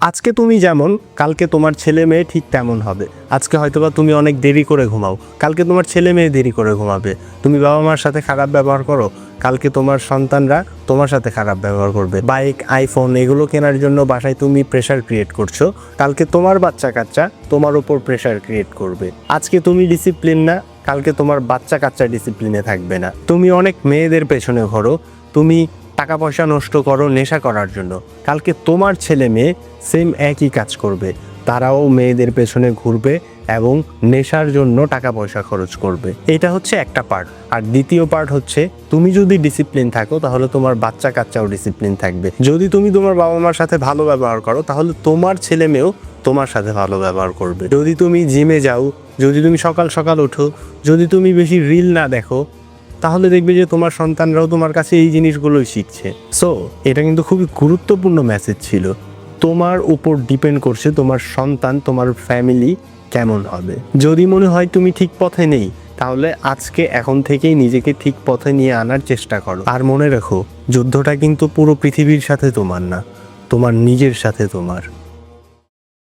আজকে তুমি যেমন, কালকে তোমার ছেলে মেয়ে ঠিক তেমন হবে। আজকে হয়তোবা তুমি অনেক দেরি করে ঘুমাও, কালকে তোমার ছেলে মেয়ে দেরি করে ঘুমাবে। তুমি বাবা মার সাথে খারাপ ব্যবহার করো, কালকে তোমার সন্তানরা তোমার সাথে খারাপ ব্যবহার করবে। বাইক, আইফোন এগুলো কেনার জন্য বাসায় তুমি প্রেশার ক্রিয়েট করছো, কালকে তোমার বাচ্চা কাচ্চা তোমার উপর প্রেশার ক্রিয়েট করবে। আজকে তুমি ডিসিপ্লিন না, কালকে তোমার বাচ্চা কাচ্চা ডিসিপ্লিনে থাকবে না। তুমি অনেক মেয়েদের পেছনে ঘোরো, তুমি টাকা পয়সা নষ্ট করো নেশা করার জন্য, কালকে তোমার ছেলে মেয়ে সেম একই কাজ করবে। তারাও মেয়েদের পেছনে ঘুরবে এবং নেশার জন্য টাকা পয়সা খরচ করবে। এটা হচ্ছে একটা পার্ট। আর দ্বিতীয় পার্ট হচ্ছে, তুমি যদি ডিসিপ্লিন থাকো তাহলে তোমার বাচ্চা কাচ্চাও ডিসিপ্লিন থাকবে। যদি তুমি তোমার বাবা মার সাথে ভালো ব্যবহার করো তাহলে তোমার ছেলে মেয়েও তোমার সাথে ভালো ব্যবহার করবে। যদি তুমি জিমে যাও, যদি তুমি সকাল সকাল ওঠো, যদি তুমি বেশি রিল না দেখো, তাহলে দেখবে যে তোমার সন্তানরাও তোমার কাছে এই জিনিসগুলোই শিখছে। সো এটা কিন্তু খুবই গুরুত্বপূর্ণ মেসেজ ছিল। তোমার উপর ডিপেন্ড করছে তোমার সন্তান, তোমার ফ্যামিলি কেমন হবে। যদি মনে হয় তুমি ঠিক পথে নেই, তাহলে আজকে এখন থেকেই নিজেকে ঠিক পথে নিয়ে আনার চেষ্টা করো। আর মনে রেখো, যুদ্ধটা কিন্তু পুরো পৃথিবীর সাথে তোমার না, তোমার নিজের সাথে তোমার।